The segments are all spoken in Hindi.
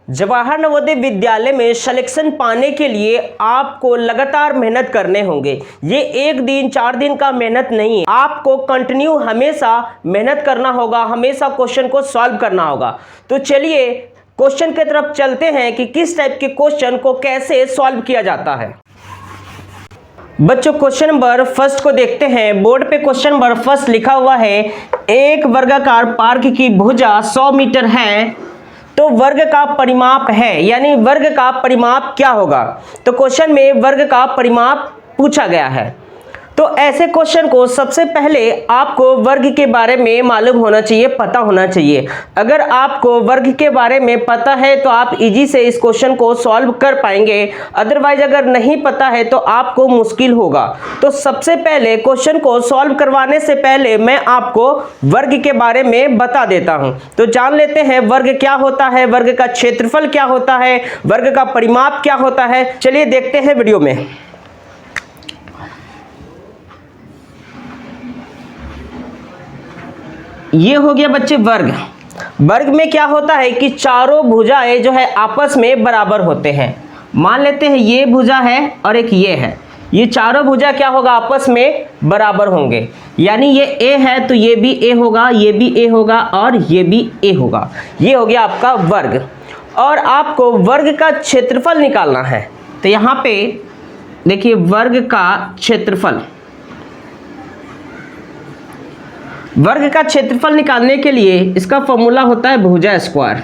जवाहर नवोदय विद्यालय में सिलेक्शन पाने के लिए आपको लगातार मेहनत करने होंगे। ये एक दिन 4 दिन का मेहनत नहीं है, आपको कंटिन्यू हमेशा मेहनत करना होगा, हमेशा क्वेश्चन को सॉल्व करना होगा। तो चलिए क्वेश्चन की तरफ चलते हैं कि किस टाइप के क्वेश्चन को कैसे सॉल्व किया जाता है। बच्चों क्वेश्चन नंबर फर्स्ट को देखते हैं। बोर्ड पे क्वेश्चन नंबर फर्स्ट लिखा हुआ है, एक वर्गाकार पार्क की भुजा 100 मीटर है तो वर्ग का परिमाप है, यानी वर्ग का परिमाप क्या होगा। तो क्वेश्चन में वर्ग का परिमाप पूछा गया है। तो ऐसे क्वेश्चन को सबसे पहले आपको वर्ग के बारे में मालूम होना चाहिए, पता होना चाहिए। अगर आपको वर्ग के बारे में पता है तो आप इजी से इस क्वेश्चन को सॉल्व कर पाएंगे, अदरवाइज अगर नहीं पता है तो आपको मुश्किल होगा। तो सबसे पहले क्वेश्चन को सॉल्व करवाने से पहले मैं आपको वर्ग के बारे में बता देता हूं। तो जान लेते हैं वर्ग क्या होता है, वर्ग का क्षेत्रफल क्या होता है, वर्ग का परिमाप क्या होता है। चलिए देखते हैं वीडियो में। ये हो गया बच्चे वर्ग। वर्ग में क्या होता है कि चारों भुजाएं जो है आपस में बराबर होते हैं। मान लेते हैं ये भुजा है और एक ये है, ये चारों भुजा क्या होगा, आपस में बराबर होंगे। यानी ये ए है तो ये भी ए होगा, ये भी ए होगा और ये भी ए होगा। ये हो गया आपका वर्ग। और आपको वर्ग का क्षेत्रफल निकालना है। तो यहाँ पे देखिए वर्ग का क्षेत्रफल, वर्ग का क्षेत्रफल निकालने के लिए इसका फॉर्मूला होता है भुजा स्क्वायर,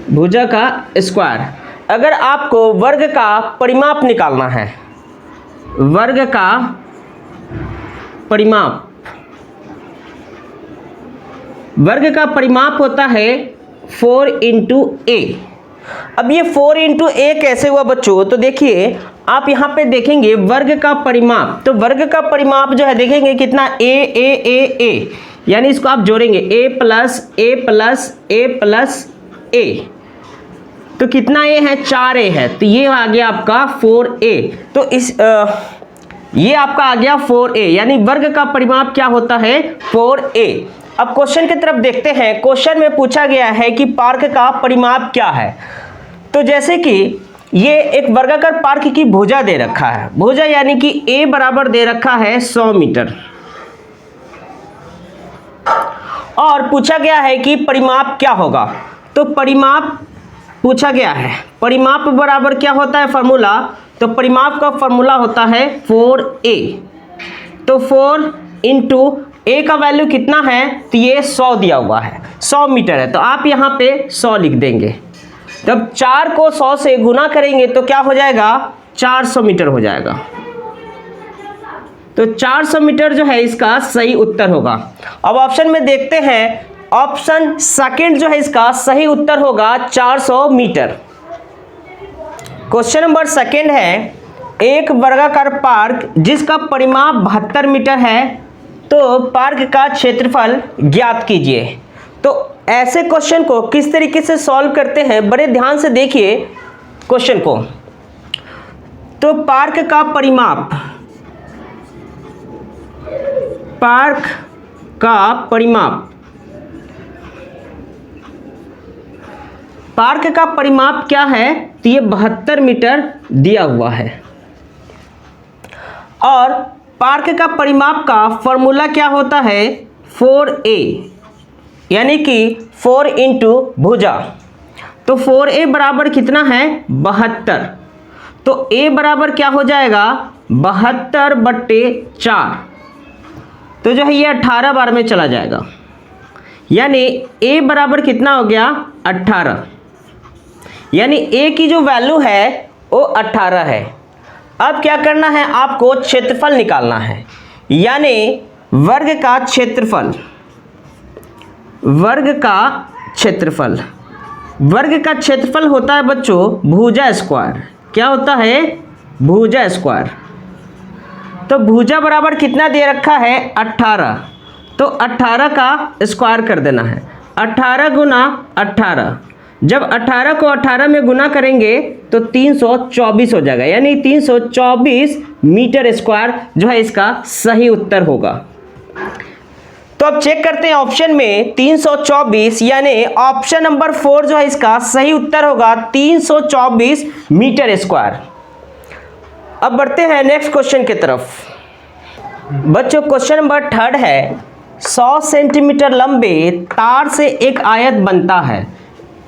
भुजा का स्क्वायर। अगर आपको वर्ग का परिमाप निकालना है, वर्ग का परिमाप, वर्ग का परिमाप होता है 4 इंटू ए। अब ये 4 इंटू ए कैसे हुआ बच्चों, तो देखिए आप यहाँ पे देखेंगे वर्ग का परिमाप, तो वर्ग का परिमाप जो है देखेंगे कितना ए ए ए ए, यानी इसको आप जोड़ेंगे ए प्लस ए प्लस ए प्लस ए, तो कितना ए है, 4 ए है। तो ये आ गया आपका 4a। तो इस ये आपका आ गया 4a, यानी वर्ग का परिमाप क्या होता है, 4a। अब क्वेश्चन की तरफ देखते हैं। क्वेश्चन में पूछा गया है कि पार्क का परिमाप क्या है। तो जैसे कि ये एक वर्गाकार पार्क की भुजा दे रखा है, भुजा यानी कि a बराबर दे रखा है 100 मीटर, और पूछा गया है कि परिमाप क्या होगा। तो परिमाप पूछा गया है, परिमाप बराबर क्या होता है फॉर्मूला, तो परिमाप का फॉर्मूला होता है 4a। तो 4 इंटू ए का वैल्यू कितना है, तो ये 100 दिया हुआ है, 100 मीटर है, तो आप यहाँ पे 100 लिख देंगे। जब 4 को 100 से गुना करेंगे तो क्या हो जाएगा, 400 मीटर हो जाएगा। तो 400 मीटर जो है इसका सही उत्तर होगा। अब ऑप्शन में देखते हैं, ऑप्शन सेकंड जो है इसका सही उत्तर होगा 400 मीटर। क्वेश्चन नंबर सेकंड है, एक वर्गाकार पार्क जिसका परिमाप 72 मीटर है तो पार्क का क्षेत्रफल ज्ञात कीजिए। तो ऐसे क्वेश्चन को किस तरीके से सॉल्व करते हैं, बड़े ध्यान से देखिए क्वेश्चन को। तो पार्क का परिमाप, पार्क का परिमाप, पार्क का परिमाप क्या है, तो ये 72 मीटर दिया हुआ है। और पार्क का परिमाप का फॉर्मूला क्या होता है, 4a, यानी कि 4 इंटू भुजा। तो 4a बराबर कितना है, 72। तो a बराबर क्या हो जाएगा, 72/4। तो जो है ये 18 बार में चला जाएगा, यानी a बराबर कितना हो गया, 18। यानी a की जो वैल्यू है वो 18 है। अब क्या करना है, आपको क्षेत्रफल निकालना है, यानी वर्ग का क्षेत्रफल, वर्ग का क्षेत्रफल, वर्ग का क्षेत्रफल होता है बच्चों भुजा स्क्वायर। क्या होता है, भुजा स्क्वायर। तो भुजा बराबर कितना दे रखा है, 18। तो 18 का स्क्वायर कर देना है, 18 गुना 18। जब 18 को 18 में गुना करेंगे तो 324 हो जाएगा, यानी 324 मीटर स्क्वायर जो है इसका सही उत्तर होगा। तो तो अब चेक करते हैं ऑप्शन में 324, यानी ऑप्शन नंबर 4 जो है इसका सही उत्तर होगा 324 मीटर स्क्वायर। अब बढ़ते हैं नेक्स्ट क्वेश्चन की तरफ। बच्चों क्वेश्चन नंबर 3 है 100 सेंटीमीटर लंबे तार से एक आयत बनता है,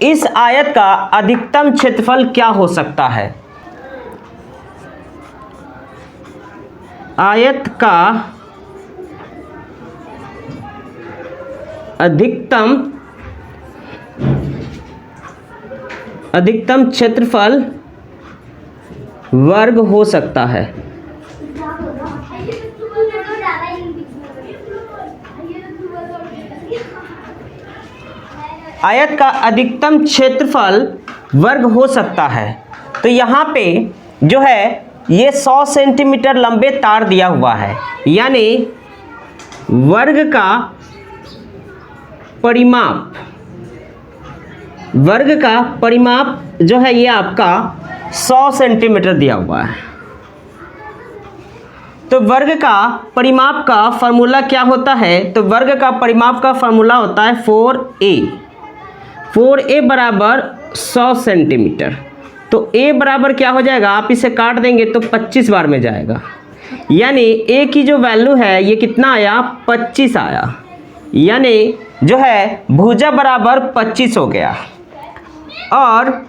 इस आयत का अधिकतम क्षेत्रफल क्या हो सकता है? आयत का अधिकतम क्षेत्रफल वर्ग हो सकता है। आयत का अधिकतम क्षेत्रफल वर्ग हो सकता है। तो यहाँ पे जो है ये 100 सेंटीमीटर लंबे तार दिया हुआ है, यानी वर्ग का परिमाप जो है ये आपका 100 सेंटीमीटर दिया हुआ है। तो वर्ग का परिमाप का फॉर्मूला क्या होता है? तो वर्ग का परिमाप का फॉर्मूला होता है 4a बराबर 100 सेंटीमीटर। तो a बराबर क्या हो जाएगा, आप इसे काट देंगे तो 25 बार में जाएगा, यानी a की जो वैल्यू है ये कितना आया, 25 आया, यानी जो है भुजा बराबर 25 हो गया। और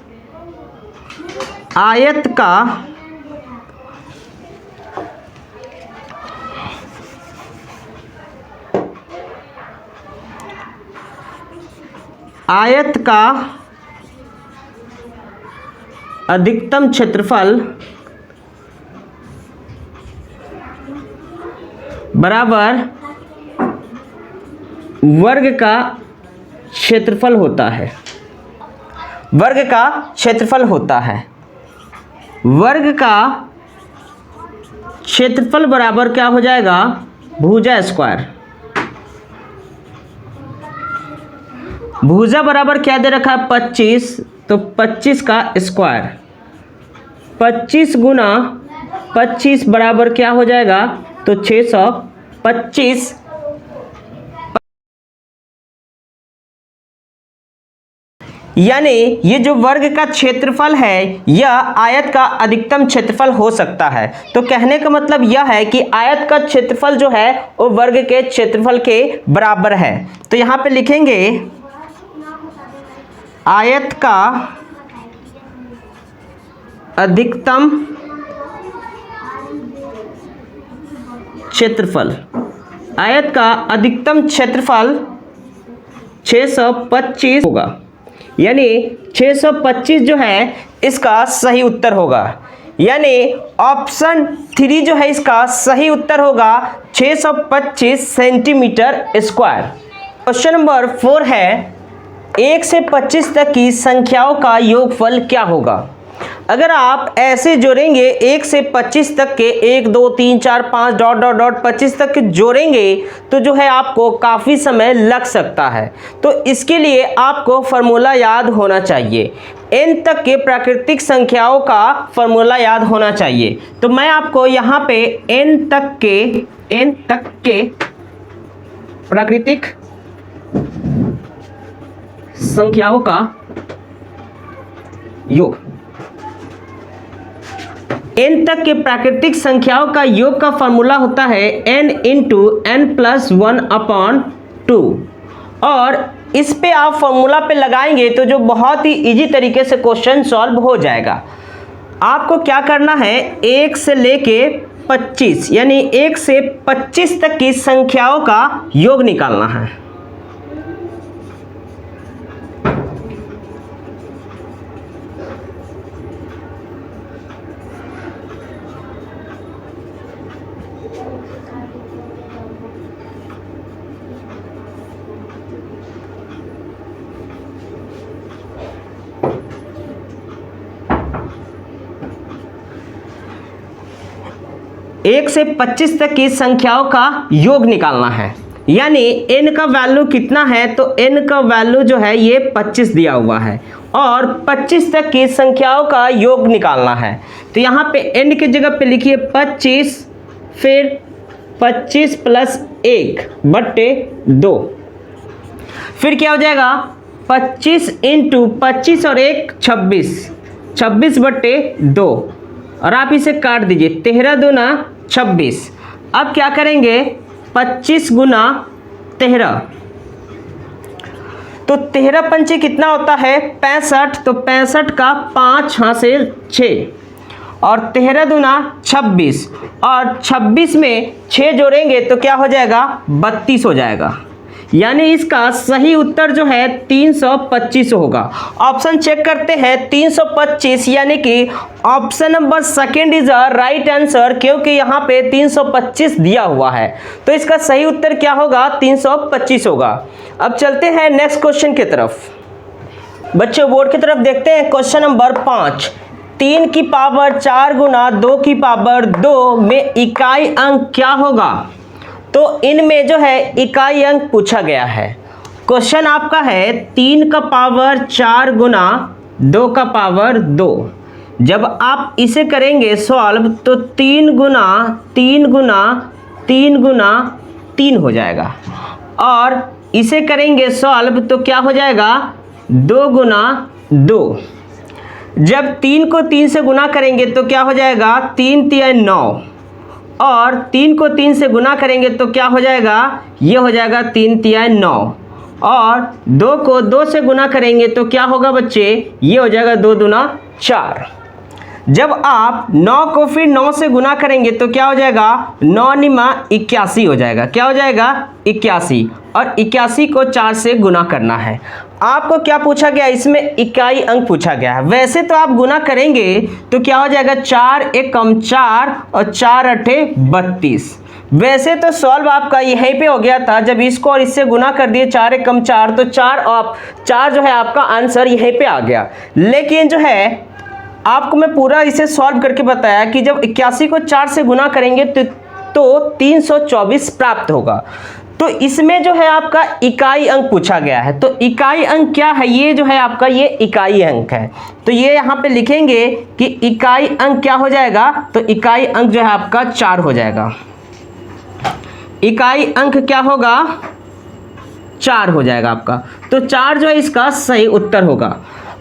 आयत का अधिकतम क्षेत्रफल बराबर वर्ग का क्षेत्रफल होता है। वर्ग का क्षेत्रफल होता है। वर्ग का क्षेत्रफल बराबर क्या हो जाएगा, भुजा स्क्वायर। भुजा बराबर क्या दे रखा है, 25, तो 25 का स्क्वायर, 25 गुना 25 बराबर क्या हो जाएगा, तो 625। यानी ये जो वर्ग का क्षेत्रफल है यह आयत का अधिकतम क्षेत्रफल हो सकता है। तो कहने का मतलब यह है कि आयत का क्षेत्रफल जो है वो वर्ग के क्षेत्रफल के बराबर है। तो यहाँ पे लिखेंगे आयत का अधिकतम क्षेत्रफल, आयत का अधिकतम क्षेत्रफल 625 होगा, यानी 625 जो है इसका सही उत्तर होगा, यानी ऑप्शन 3 जो है इसका सही उत्तर होगा 625 सेंटीमीटर स्क्वायर। क्वेश्चन नंबर 4 है 1 से 25 तक की संख्याओं का योगफल क्या होगा? अगर आप ऐसे जोड़ेंगे 1 से 25 तक के 1 2 3 4 5 डॉट डॉट डॉट 25 तक के जोड़ेंगे तो जो है आपको काफ़ी समय लग सकता है। तो इसके लिए आपको फॉर्मूला याद होना चाहिए, n तक के प्राकृतिक संख्याओं का फॉर्मूला याद होना चाहिए। तो मैं आपको यहाँ पे n तक के प्राकृतिक संख्याओं का योग, n तक के प्राकृतिक संख्याओं का योग का फॉर्मूला होता है n इंटू n प्लस 1/2। और इस पे आप फॉर्मूला पे लगाएंगे तो जो बहुत ही इजी तरीके से क्वेश्चन सॉल्व हो जाएगा। आपको क्या करना है, 1 से लेके 25 यानी 1 से 25 तक की संख्याओं का योग निकालना है। एक से 25 तक की संख्याओं का योग निकालना है, यानी n का वैल्यू कितना है, तो n का वैल्यू जो है ये 25 दिया हुआ है और 25 तक की संख्याओं का योग निकालना है। तो यहाँ पे n की जगह पे लिखिए 25, फिर 25 प्लस 1/2। फिर क्या हो जाएगा 25 इंटू 25 और 1 26, 26/2 और आप इसे काट दीजिए 13 दूना 26। अब क्या करेंगे 25 गुना 13, तो 13 पंचे कितना होता है 65, तो 65 का 5 हासिल 6 और 13 दूना 26 और 26 में 6 जोड़ेंगे तो क्या हो जाएगा 32 हो जाएगा। यानी इसका सही उत्तर जो है 325 होगा। ऑप्शन चेक करते हैं 325, यानी कि option number second is a right answer, क्योंकि यहाँ पे 325 दिया हुआ है, तो इसका सही उत्तर क्या होगा 325 होगा। अब चलते हैं नेक्स्ट क्वेश्चन की तरफ। बच्चों बोर्ड की तरफ देखते हैं क्वेश्चन नंबर 5। 3 की पावर 4 गुना 2 की पावर 2 में इकाई अंक क्या होगा? तो इनमें जो है इकाई अंक पूछा गया है। क्वेश्चन आपका है 3 का पावर 4 गुना 2 का पावर 2। जब आप इसे करेंगे सॉल्व तो 3 गुना 3 गुना 3 गुना 3 हो जाएगा, और इसे करेंगे सॉल्व तो क्या हो जाएगा 2 गुना 2। जब 3 को 3 से गुना करेंगे तो क्या हो जाएगा 3 तिया 9, और 3 को 3 से गुना करेंगे तो क्या हो जाएगा, ये हो जाएगा 3 तिया 9, और 2 को 2 से गुना करेंगे तो क्या होगा बच्चे, ये हो जाएगा 2 दूना 4। जब आप 9 को फिर 9 से गुना करेंगे तो क्या हो जाएगा 9 निमा 81 हो जाएगा। क्या हो जाएगा 81, और 81 को 4 से गुना करना है। आपको क्या पूछा गया, इसमें इकाई अंक पूछा गया है। वैसे तो आप गुना करेंगे तो क्या हो जाएगा 4 1 कम 4 और 4 8 32। वैसे तो सॉल्व आपका यहीं पे हो गया था, जब इसको और इससे गुना कर दिए 4 1 कम 4 तो 4 जो है आपका आंसर यहीं पे आ गया। लेकिन जो है आपको मैं पूरा इसे सॉल्व करके बताया कि जब 81 को 4 से गुना करेंगे तो 324 प्राप्त होगा। तो इसमें जो है आपका इकाई अंक पूछा गया है। तो इकाई अंक क्या है, ये जो है आपका ये इकाई अंक है। तो ये यहाँ पे लिखेंगे कि इकाई अंक क्या हो जाएगा, तो इकाई अंक जो है आपका 4 हो जाएगा। इकाई अंक क्या होगा 4 हो जाएगा आपका। तो 4 जो है इसका सही उत्तर होगा।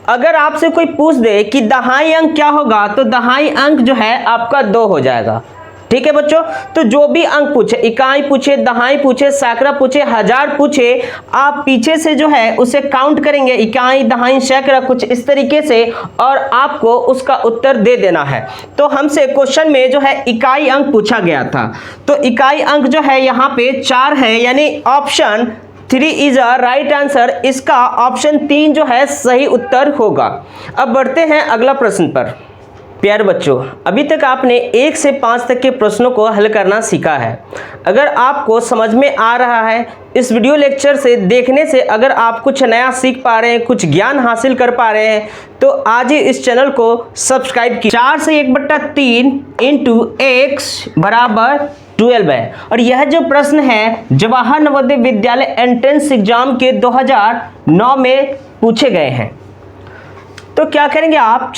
अगर आपसे कोई पूछ दे कि दहाई अंक क्या होगा, तो दहाई अंक जो है आपका 2 हो जाएगा। ठीक है बच्चों, तो जो भी अंक पूछे, इकाई पूछे, दहाई पूछे, सैकड़ा पूछे, हजार पूछे, आप पीछे से जो है उसे काउंट करेंगे, इकाई दहाई सैकड़ा कुछ इस तरीके से, और आपको उसका उत्तर दे देना है। तो हमसे क्वेश्चन में जो है इकाई अंक पूछा गया था, तो इकाई अंक जो है यहाँ पे 4 है, यानी option 3 is a right answer. इसका ऑप्शन 3 जो है सही उत्तर होगा। अब बढ़ते हैं अगला प्रश्न पर। प्यारे बच्चों, अभी तक आपने 1 से 5 तक के प्रश्नों को हल करना सीखा है। अगर आपको समझ में आ रहा है, इस वीडियो लेक्चर से देखने से अगर आप कुछ नया सीख पा रहे हैं, कुछ ज्ञान हासिल कर पा रहे हैं, तो आज ही इस चैनल को सब्सक्राइब कीजिए। 4 से 1/3 इंटू x बराबर 12 है, और यह जो प्रश्न है जवाहर नवोदय विद्यालय एंट्रेंस एग्जाम के 2009 में पूछे गए हैं। तो क्या करेंगे आप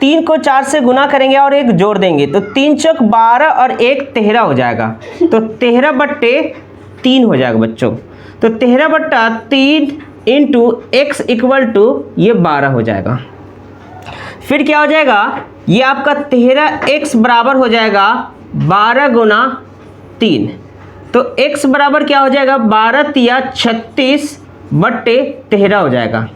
3 को 4 से गुना करेंगे और 1 जोड़ देंगे, तो 3 चौक 12 और 1 13 हो जाएगा, तो 13/3 हो जाएगा बच्चों। तो 13/3 इंटू x इक्वल टू ये 12 हो जाएगा। फिर क्या हो जाएगा, ये आपका 13x बराबर हो जाएगा 12 गुना 3, तो x बराबर क्या हो जाएगा 12 तिया 36/13 हो जाएगा।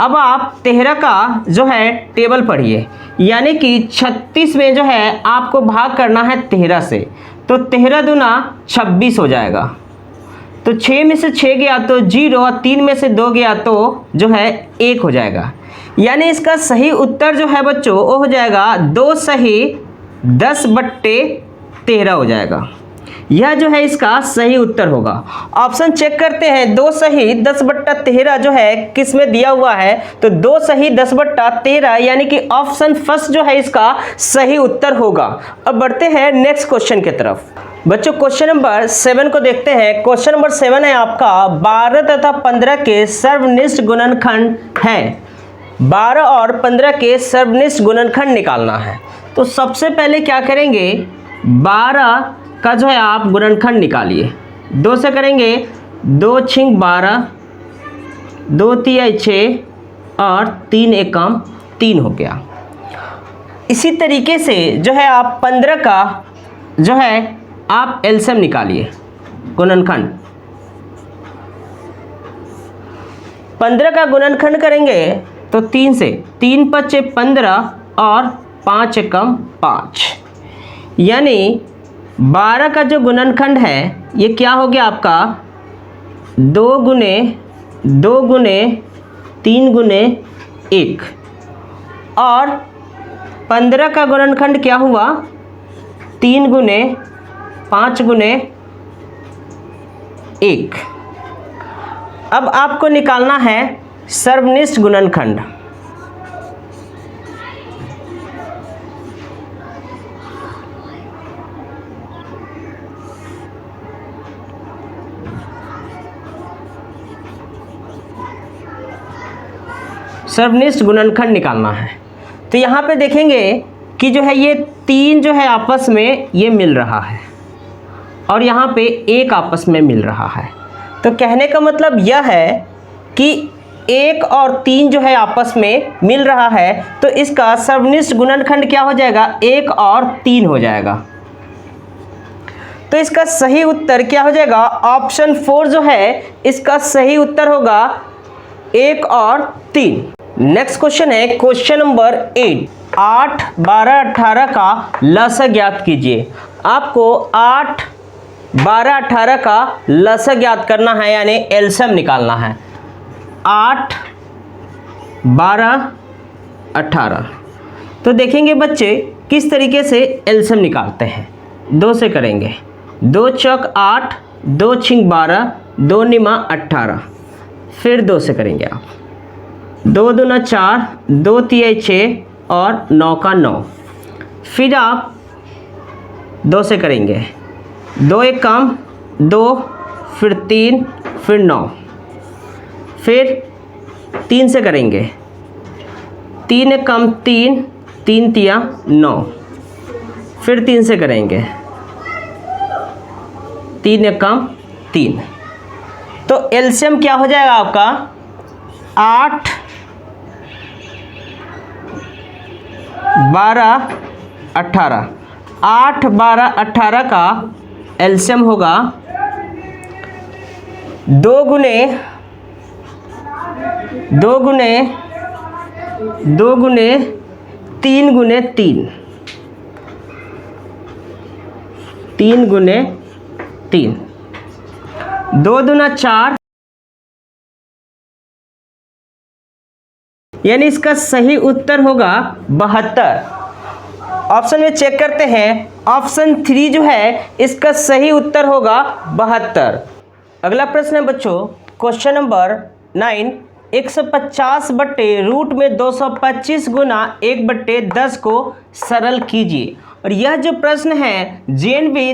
अब आप 13 का जो है टेबल पढ़िए, यानी कि 36 में जो है आपको भाग करना है 13 से, तो 13 दूना 26 हो जाएगा। तो 6 में से 6 गया तो 0, और 3 में से 2 गया तो जो है 1 हो जाएगा। यानी इसका सही उत्तर जो है बच्चों वो हो जाएगा 2 सही 10/13 हो जाएगा। यह जो है इसका सही उत्तर होगा। ऑप्शन चेक करते हैं, 2 सही 10/13 जो है किस में दिया हुआ है, तो 2 सही 10/13, यानी कि ऑप्शन फर्स्ट जो है इसका सही उत्तर होगा। अब बढ़ते हैं नेक्स्ट क्वेश्चन की तरफ। बच्चों क्वेश्चन नंबर 7 को देखते हैं। क्वेश्चन नंबर 7 है आपका 12 तथा 15 के सर्वनिष्ठ गुणनखंड है। 12 और 15 के सर्वनिष्ठ गुणनखंड निकालना है। तो सबसे पहले क्या करेंगे, 12 का जो है आप गुणनखंड निकालिए। 2 से करेंगे 2 छिंग 12, 2 तिया 6 और 3 एकम 3 हो गया। इसी तरीके से जो है आप 15 का जो है आप एलसीएम निकालिए, गुणनखंड। 15 का गुणनखंड करेंगे तो 3 से, 3 5 15 और 5 एकम 5, यानी 12 का जो गुणनखंड है ये क्या हो गया आपका 2 गुने 2 गुने 3 गुने 1, और 15 का गुणनखंड क्या हुआ 3 गुने 5 गुने 1। अब आपको निकालना है सर्वनिष्ठ गुणनखंड। सर्वनिष्ठ गुणनखंड निकालना है तो यहाँ पे देखेंगे कि जो है ये 3 जो है आपस में ये मिल रहा है और यहाँ पे 1 आपस में मिल रहा है। तो कहने का मतलब यह है कि 1 और 3 जो है आपस में मिल रहा है, तो इसका सर्वनिष्ठ गुणनखंड क्या हो जाएगा 1 और 3 हो जाएगा। तो इसका सही उत्तर क्या हो जाएगा ऑप्शन 4 जो है इसका सही उत्तर होगा 1 और 3। नेक्स्ट क्वेश्चन है क्वेश्चन नंबर 8, 8 12 18 का लसा ज्ञात कीजिए। आपको 8 12 18 का लसा ज्ञात करना है, यानी एलसीएम निकालना है। 8 12 18 तो देखेंगे बच्चे किस तरीके से एलसीएम निकालते हैं। 2 से करेंगे 2 चौक 8, 2 छिंग 12, 2 निमा 18, फिर 2 से करेंगे आप 2 दूना 4, 2 तिया 6 और 9 का 9, फिर आप 2 से करेंगे 2 एकम 2, फिर 3, फिर 9, फिर 3 से करेंगे 3 एकम 3, 3 तिया 9, फिर 3 से करेंगे 3 एकम 3। तो एलसीएम क्या हो जाएगा आपका 8 12 18, 8 12 18 का एलसीएम होगा 2 गुने 2 गुने 2 गुने 3 गुने 3, 3 गुने 3, 2 दूना 4, यानी इसका सही उत्तर होगा 72। ऑप्शन में चेक करते हैं, ऑप्शन 3 जो है इसका सही उत्तर होगा 72। अगला प्रश्न है बच्चों क्वेश्चन नंबर 9, 150 बट्टे रूट में 225 गुना 1/10 को सरल कीजिए। और यह जो प्रश्न है जेएनवी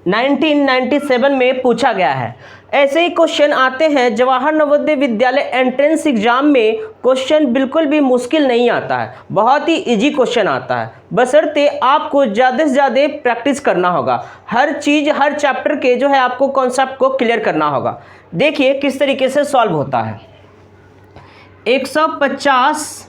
1997 में पूछा गया है। ऐसे ही क्वेश्चन आते हैं जवाहर नवोदय विद्यालय एंट्रेंस एग्जाम में। क्वेश्चन बिल्कुल भी मुश्किल नहीं आता है, बहुत ही इजी क्वेश्चन आता है, बशर्ते आपको ज़्यादा से ज़्यादा प्रैक्टिस करना होगा। हर चीज़ हर चैप्टर के जो है आपको कॉन्सेप्ट को क्लियर करना होगा। देखिए किस तरीके से सॉल्व होता है। 150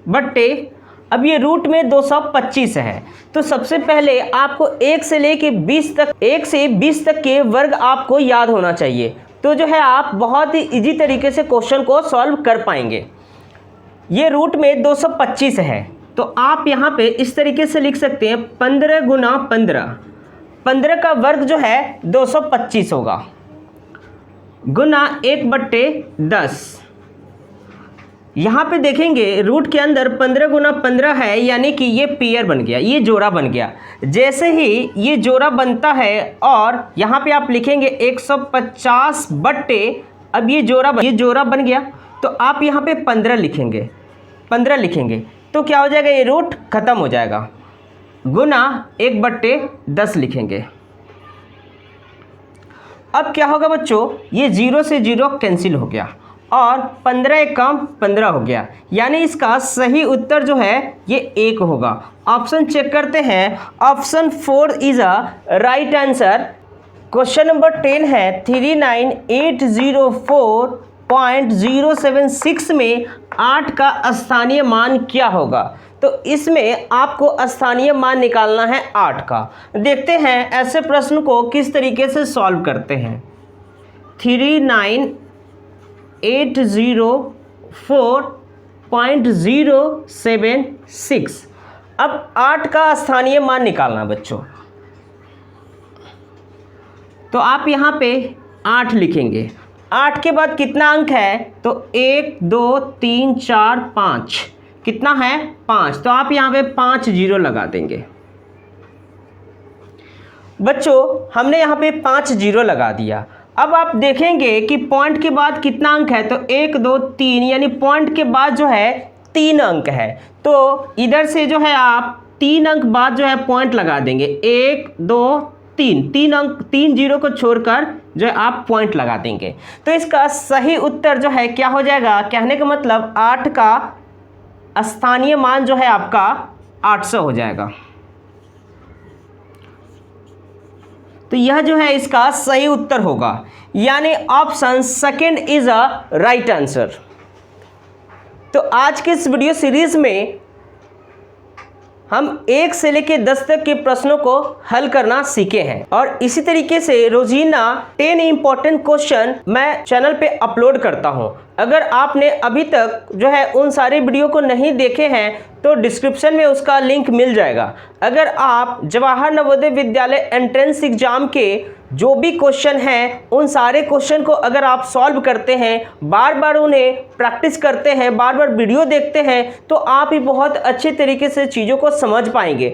बट्टे, अब ये रूट में 225 है, तो सबसे पहले आपको 1 से लेके 20 तक, 1 से 20 तक के वर्ग आपको याद होना चाहिए। तो जो है आप बहुत ही इजी तरीके से क्वेश्चन को सॉल्व कर पाएंगे। ये रूट में 225 है, तो आप यहाँ पे इस तरीके से लिख सकते हैं 15 गुना 15, 15 का वर्ग जो है 225 होगा, गुना 1/10। यहाँ पे देखेंगे रूट के अंदर 15 गुना 15 है, यानी कि ये पेयर बन गया, ये जोड़ा बन गया। जैसे ही ये जोड़ा बनता है और यहाँ पे आप लिखेंगे 150 बट्टे, अब ये जोड़ा बन गया, तो आप यहाँ पे 15 लिखेंगे, 15 लिखेंगे तो क्या हो जाएगा, ये रूट खत्म हो जाएगा, गुना 1/10 लिखेंगे। अब क्या होगा बच्चों, ये 0 से 0 कैंसिल हो गया और 15 कम 15 हो गया, यानी इसका सही उत्तर जो है ये 1 होगा। ऑप्शन चेक करते हैं, option 4 is a right answer. Question number 10 है 39804.076 में 8 का स्थानीय मान क्या होगा। तो इसमें आपको स्थानीय मान निकालना है 8 का। देखते हैं ऐसे प्रश्न को किस तरीके से सॉल्व करते हैं। 39804.076। अब 8 का स्थानीय मान निकालना बच्चों, तो आप यहाँ पे 8 लिखेंगे। 8 के बाद कितना अंक है, तो 1 2 3 4 5, कितना है 5, तो आप यहाँ पे 5 जीरो लगा देंगे। बच्चों हमने यहाँ पे 5 जीरो लगा दिया। अब आप देखेंगे कि पॉइंट के बाद कितना अंक है, तो 1 2 3, यानी पॉइंट के बाद जो है 3 अंक है, तो इधर से जो है आप 3 अंक बाद जो है पॉइंट लगा देंगे। 1 2 3, 3 अंक 3 जीरो को छोड़कर जो है आप पॉइंट लगा देंगे। तो इसका सही उत्तर जो है क्या हो जाएगा, कहने का मतलब 8 का स्थानीय मान जो है आपका 800 हो जाएगा। तो यह जो है इसका सही उत्तर होगा, यानी option second is a right answer. तो आज के इस वीडियो सीरीज में हम 1 से लेकर 10 तक के प्रश्नों को हल करना सीखे हैं, और इसी तरीके से रोजीना 10 इंपॉर्टेंट क्वेश्चन मैं चैनल पे अपलोड करता हूं। अगर आपने अभी तक जो है उन सारे वीडियो को नहीं देखे हैं तो डिस्क्रिप्शन में उसका लिंक मिल जाएगा। अगर आप जवाहर नवोदय विद्यालय एंट्रेंस एग्जाम के जो भी क्वेश्चन हैं उन सारे क्वेश्चन को अगर आप सॉल्व करते हैं, बार बार उन्हें प्रैक्टिस करते हैं, बार बार वीडियो देखते हैं, तो आप ही बहुत अच्छे तरीके से चीज़ों को समझ पाएंगे।